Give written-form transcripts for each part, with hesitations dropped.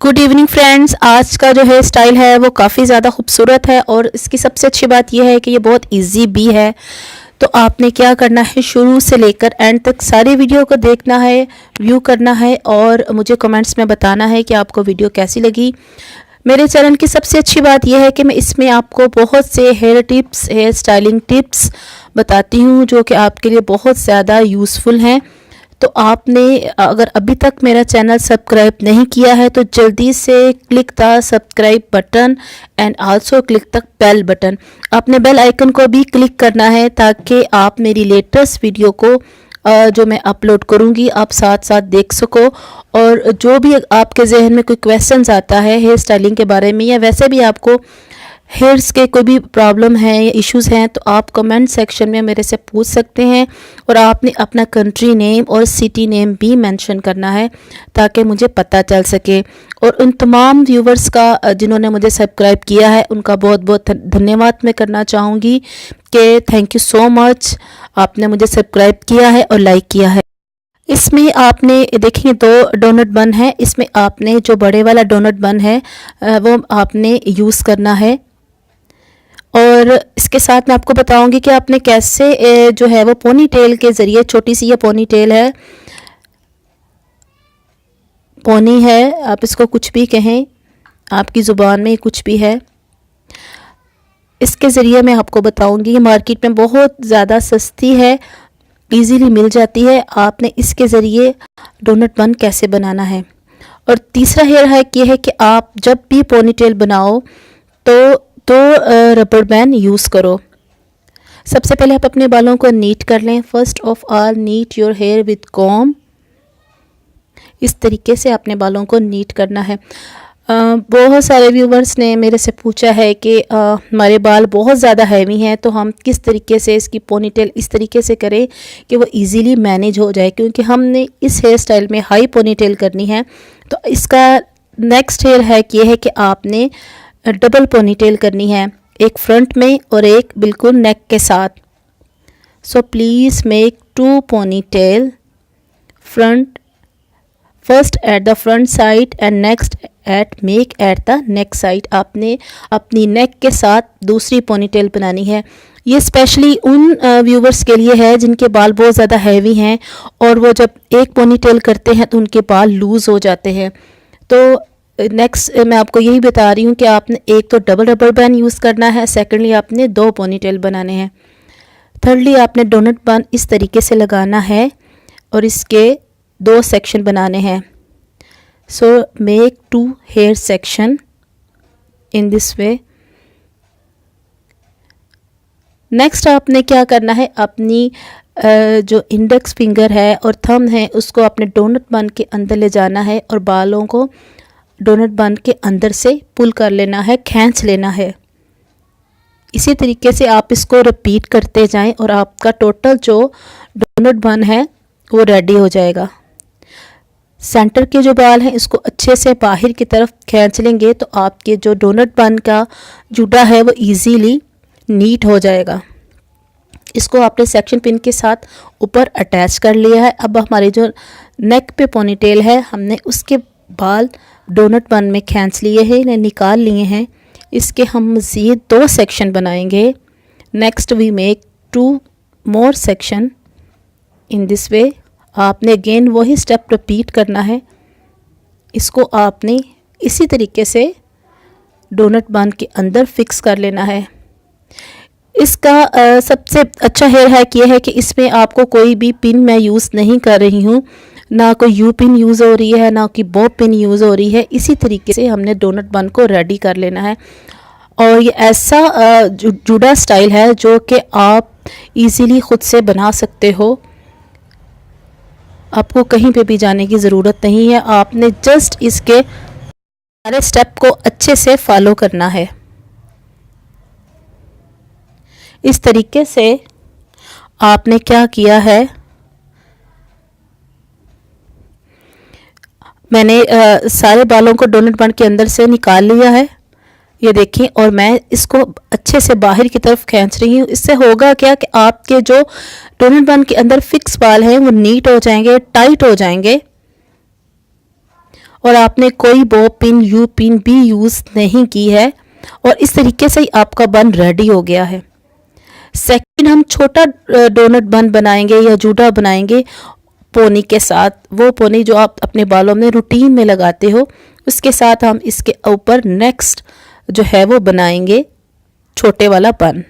Good evening friends. आज का जो हेयर स्टाइल है वो काफ़ी ज़्यादा खूबसूरत है और इसकी सबसे अच्छी बात यह है कि ये बहुत इजी भी है। तो आपने क्या करना है, शुरू से लेकर एंड तक सारी वीडियो को देखना है, व्यू करना है और मुझे कमेंट्स में बताना है कि आपको वीडियो कैसी लगी। मेरे चैनल की सबसे अच्छी बात यह है कि मैं इसमें आपको बहुत से hair tips, hair styling tips बताती हूँ जो कि आपके लिए बहुत ज़्यादा यूज़फुल हैं। तो आपने अगर अभी तक मेरा चैनल सब्सक्राइब नहीं किया है तो जल्दी से click the subscribe button and also click the bell button. आपने बेल आइकन को भी क्लिक करना है ताकि आप मेरी लेटेस्ट वीडियो को जो मैं अपलोड करूंगी आप साथ साथ देख सको। और जो भी आपके जहन में कोई क्वेश्चंस आता है हेयर स्टाइलिंग के बारे में या वैसे भी आपको हेयर्स के कोई भी प्रॉब्लम है या इश्यूज़ हैं तो आप कमेंट सेक्शन में मेरे से पूछ सकते हैं। और आपने अपना कंट्री नेम और सिटी नेम भी मेंशन करना है ताकि मुझे पता चल सके। और उन तमाम व्यूवर्स का जिन्होंने मुझे सब्सक्राइब किया है उनका बहुत बहुत धन्यवाद मैं करना चाहूँगी कि थैंक यू सो मच, आपने मुझे सब्सक्राइब किया है और लाइक किया है। इसमें आपने देखेंगे 2 डोनट बन है, इसमें आपने जो बड़े वाला डोनट बन है वो आपने यूज़ करना है। और इसके साथ मैं आपको बताऊंगी कि आपने कैसे जो है वो पोनी टेल के ज़रिए, छोटी सी ये पोनी टेल है, पोनी है, आप इसको कुछ भी कहें, आपकी ज़ुबान में कुछ भी है, इसके ज़रिए मैं आपको बताऊंगी। ये मार्केट में बहुत ज़्यादा सस्ती है, इजीली मिल जाती है। आपने इसके ज़रिए डोनट बन कैसे बनाना है। और तीसरा हेयर हैक ये है कि आप जब भी पोनी टेल बनाओ तो रबर बैंड यूज़ करो। सबसे पहले आप अपने बालों को नीट कर लें। First of all neat your hair with comb. इस तरीके से अपने बालों को नीट करना है। बहुत सारे व्यूवर्स ने मेरे से पूछा है कि हमारे बाल बहुत ज़्यादा हैवी हैं तो हम किस तरीके से इसकी पोनीटेल इस तरीके से करें कि वो इजीली मैनेज हो जाए, क्योंकि हमने इस हेयर स्टाइल में हाई पोनीटेल करनी है। तो इसका नेक्स्ट हेयर हैक ये है कि आपने डबल पोनीटेल करनी है, एक फ्रंट में और एक बिल्कुल नेक के साथ। So please make 2 ponytail, front first at the front side and next make at the neck side. आपने अपनी नेक के साथ दूसरी पोनीटेल बनानी है। ये स्पेशली उन व्यूवर्स के लिए है जिनके बाल बहुत ज़्यादा हैवी हैं और वो जब एक पोनीटेल करते हैं तो उनके बाल लूज़ हो जाते हैं। तो नेक्स्ट मैं आपको यही बता रही हूँ कि आपने एक तो डबल रबर बैंड यूज़ करना है, सेकेंडली आपने 2 पोनीटेल बनाने हैं, थर्डली आपने डोनट बन इस तरीके से लगाना है और इसके 2 सेक्शन बनाने हैं। So make 2 hair section in this way. Next आपने क्या करना है, अपनी जो इंडेक्स फिंगर है और थंब है उसको अपने डोनट बन के अंदर ले जाना है और बालों को डोनट बन के अंदर से पुल कर लेना है, खींच लेना है। इसी तरीके से आप इसको रिपीट करते जाएं और आपका टोटल जो डोनट बन है वो रेडी हो जाएगा। सेंटर के जो बाल हैं इसको अच्छे से बाहर की तरफ खींच लेंगे तो आपके जो डोनट बन का जुड़ा है वो इजीली नीट हो जाएगा। इसको आपने सेक्शन पिन के साथ ऊपर अटैच कर लिया है। अब हमारे जो नेक पे पोनीटेल है हमने उसके बाल डोनट बन में खींच लिए हैं, इन्हें निकाल लिए हैं। इसके हम मज़ीद 2 सेक्शन बनाएंगे। Next we make 2 more section in this way. आपने अगेन वही स्टेप रिपीट करना है। इसको आपने इसी तरीके से डोनट बन के अंदर फिक्स कर लेना है। इसका सबसे अच्छा हेयर हैक ये है कि इसमें आपको कोई भी पिन मैं यूज़ नहीं कर रही हूँ, ना कोई यू पिन यूज़ हो रही है ना कोई बॉब पिन यूज़ हो रही है। इसी तरीके से हमने डोनट बन को रेडी कर लेना है। और ये ऐसा जुड़ा स्टाइल है जो कि आप इजीली खुद से बना सकते हो, आपको कहीं पे भी जाने की ज़रूरत नहीं है। आपने जस्ट इसके सारे स्टेप को अच्छे से फॉलो करना है। इस तरीके से आपने क्या किया है, मैंने सारे बालों को डोनट बन के अंदर से निकाल लिया है, ये देखिए। और मैं इसको अच्छे से बाहर की तरफ खींच रही हूँ। इससे होगा क्या कि आपके जो डोनट बन के अंदर फिक्स बाल हैं वो नीट हो जाएंगे, टाइट हो जाएंगे और आपने कोई बॉब पिन, यू पिन भी यूज़ नहीं की है और इस तरीके से ही आपका बन रेडी हो गया है। सेकंड, हम छोटा डोनट बन बनाएंगे या जूड़ा बनाएंगे पोनी के साथ। वो पोनी जो आप अपने बालों में रूटीन में लगाते हो, उसके साथ हम इसके ऊपर नेक्स्ट जो है वो बनाएंगे छोटे वाला बन।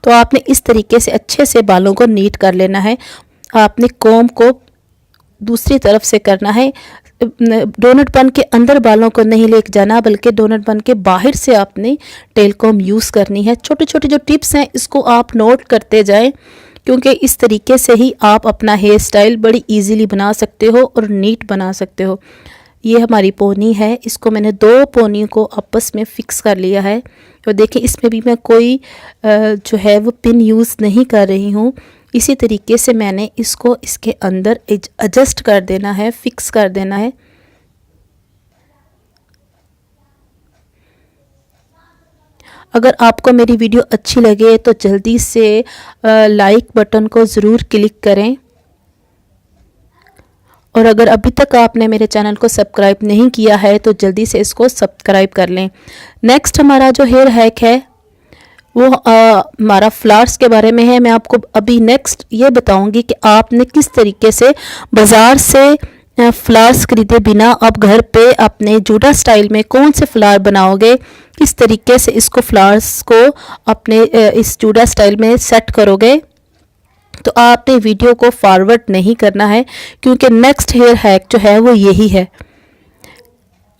तो आपने इस तरीके से अच्छे से बालों को नीट कर लेना है। आपने कोम को दूसरी तरफ से करना है। डोनट बन के अंदर बालों को नहीं लेके जाना, बल्कि डोनट बन के बाहर से आपने टेल कॉम यूज़ करनी है। छोटे छोटे जो टिप्स हैं इसको आप नोट करते जाएं, क्योंकि इस तरीके से ही आप अपना हेयर स्टाइल बड़ी इजीली बना सकते हो और नीट बना सकते हो। ये हमारी पोनी है, इसको मैंने 2 पोनी को आपस में फ़िक्स कर लिया है। और देखिए इसमें भी मैं कोई जो है वो पिन यूज़ नहीं कर रही हूँ। इसी तरीके से मैंने इसको इसके अंदर एडजस्ट कर देना है, फिक्स कर देना है। अगर आपको मेरी वीडियो अच्छी लगे तो जल्दी से लाइक बटन को ज़रूर क्लिक करें, और अगर अभी तक आपने मेरे चैनल को सब्सक्राइब नहीं किया है तो जल्दी से इसको सब्सक्राइब कर लें। नेक्स्ट हमारा जो हेयर हैक है वो हमारा फ्लावर्स के बारे में है। मैं आपको अभी नेक्स्ट ये बताऊंगी कि आपने किस तरीके से बाज़ार से फ्लावर्स खरीदे बिना आप घर पे अपने जूड़ा स्टाइल में कौन से फ्लावर बनाओगे, किस तरीके से इसको फ्लावर्स को अपने इस जूड़ा स्टाइल में सेट करोगे। तो आपने वीडियो को फॉरवर्ड नहीं करना है, क्योंकि नेक्स्ट हेयर हैक जो है वो यही है।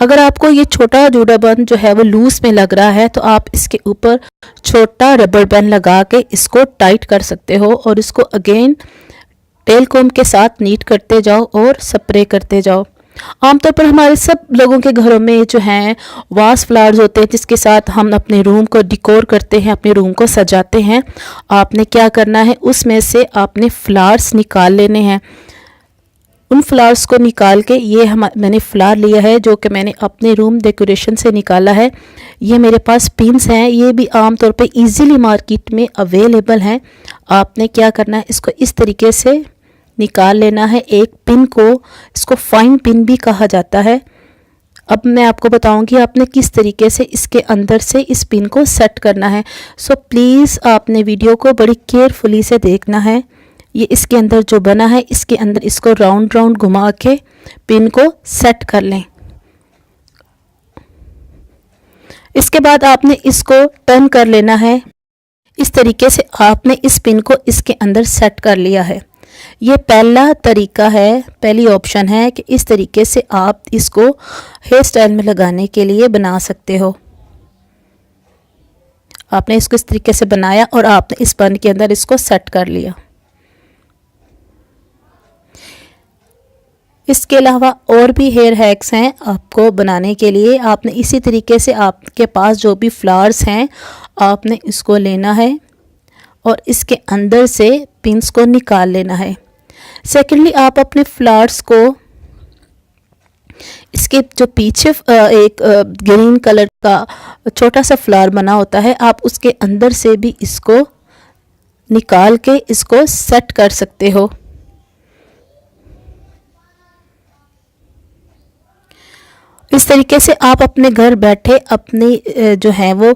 अगर आपको ये छोटा जूड़ा बन जो है वो लूज में लग रहा है तो आप इसके ऊपर छोटा रबर बैंड लगा के इसको टाइट कर सकते हो और इसको अगेन टेल कोम के साथ नीट करते जाओ और स्प्रे करते जाओ। आमतौर पर हमारे सब लोगों के घरों में जो हैं वास फ्लावर्स होते हैं, जिसके साथ हम अपने रूम को डिकोर करते हैं, अपने रूम को सजाते हैं। आपने क्या करना है, उसमें से आपने फ्लावर्स निकाल लेने हैं। उन फ्लावर्स को निकाल के मैंने फ्लावर लिया है जो कि मैंने अपने रूम डेकोरेशन से निकाला है। ये मेरे पास पिन्स हैं, ये भी आमतौर पे इजीली मार्केट में अवेलेबल हैं। आपने क्या करना है, इसको इस तरीके से निकाल लेना है एक पिन को। इसको फाइन पिन भी कहा जाता है। अब मैं आपको बताऊंगी आपने किस तरीके से इसके अंदर से इस पिन को सेट करना है। सो प्लीज़ आपने वीडियो को बड़ी केयरफुली से देखना है। ये इसके अंदर जो बना है, इसके अंदर इसको राउंड राउंड घुमा के पिन को सेट कर लें। इसके बाद आपने इसको टर्न कर लेना है। इस तरीके से आपने इस पिन को इसके अंदर सेट कर लिया है। ये पहला तरीका है, पहली ऑप्शन है कि इस तरीके से आप इसको हेयर स्टाइल में लगाने के लिए बना सकते हो। आपने इसको इस तरीके से बनाया और आपने इस बन के अंदर इसको सेट कर लिया। इसके अलावा और भी हेयर हैक्स हैं आपको बनाने के लिए। आपने इसी तरीके से आपके पास जो भी फ्लावर्स हैं आपने इसको लेना है और इसके अंदर से पिंस को निकाल लेना है। सेकेंडली, आप अपने फ्लावर्स को इसके जो पीछे एक ग्रीन कलर का छोटा सा फ्लावर बना होता है, आप उसके अंदर से भी इसको निकाल के इसको सेट कर सकते हो। इस तरीके से आप अपने घर बैठे अपनी जो है वो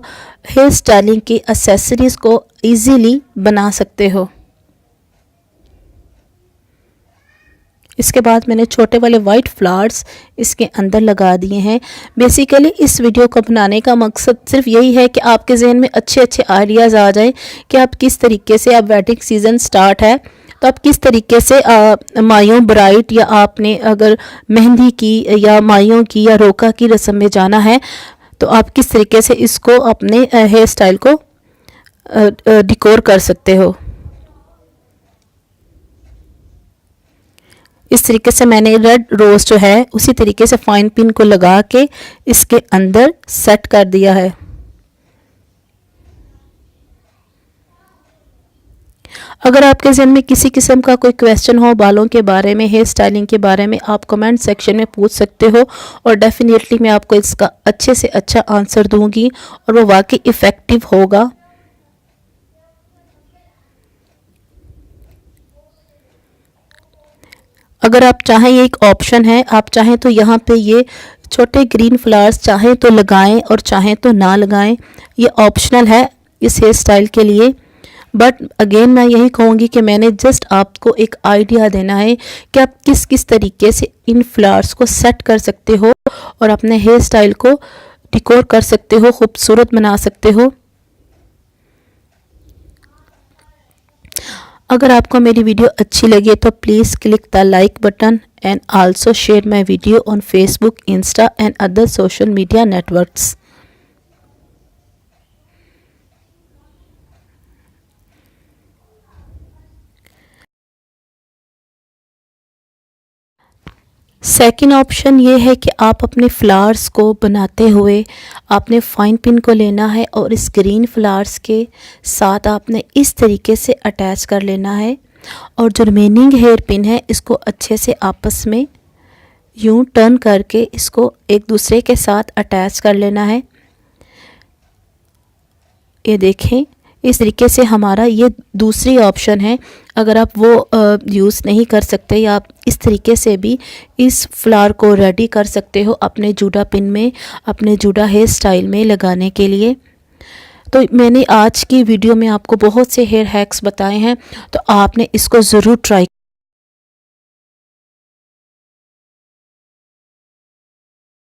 हेयर स्टाइलिंग की एक्सेसरीज़ को इजीली बना सकते हो। इसके बाद मैंने छोटे वाले वाइट फ्लावर्स इसके अंदर लगा दिए हैं। बेसिकली इस वीडियो को बनाने का मकसद सिर्फ यही है कि आपके जहन में अच्छे अच्छे आइडियाज़ आ जाएं कि आप किस तरीके से, अब वेडिंग सीज़न स्टार्ट है तो आप किस तरीके से माइयों ब्राइड या आपने अगर मेहंदी की या माइयों की या रोका की रस्म में जाना है तो आप किस तरीके से इसको अपने हेयर स्टाइल को डिकोर कर सकते हो। इस तरीके से मैंने रेड रोज जो है उसी तरीके से फाइन पिन को लगा के इसके अंदर सेट कर दिया है। अगर आपके जहन में किसी किस्म का कोई क्वेश्चन हो बालों के बारे में, हेयर स्टाइलिंग के बारे में, आप कमेंट सेक्शन में पूछ सकते हो और डेफिनेटली मैं आपको इसका अच्छे से अच्छा आंसर दूंगी और वो वाकई इफ़ेक्टिव होगा। अगर आप चाहें, ये एक ऑप्शन है, आप चाहें तो यहाँ पे ये छोटे ग्रीन फ्लावर्स चाहें तो लगाएं और चाहें तो ना लगाएं, ये ऑप्शनल है इस हेयर स्टाइल के लिए। बट अगेन मैं यही कहूँगी कि मैंने जस्ट आपको एक आइडिया देना है कि आप किस किस तरीके से इन फ्लावर्स को सेट कर सकते हो और अपने हेयर स्टाइल को डिकोर कर सकते हो, खूबसूरत बना सकते हो। अगर आपको मेरी वीडियो अच्छी लगे तो please click the like button and also share my video on Facebook, Insta and other social media networks. Second option ये है कि आप अपने फ्लावर्स को बनाते हुए आपने फाइन पिन को लेना है और इस ग्रीन फ्लावर्स के साथ आपने इस तरीके से अटैच कर लेना है और जो रिमेनिंग हेयर पिन है इसको अच्छे से आपस में यूं टर्न करके इसको एक दूसरे के साथ अटैच कर लेना है। ये देखें, इस तरीके से हमारा ये दूसरी ऑप्शन है। अगर आप वो यूज़ नहीं कर सकते या आप इस तरीके से भी इस फ्लावर को रेडी कर सकते हो अपने जूड़ा पिन में, अपने जूड़ा हेयर स्टाइल में लगाने के लिए। तो मैंने आज की वीडियो में आपको बहुत से हेयर हैक्स बताए हैं, तो आपने इसको ज़रूर ट्राई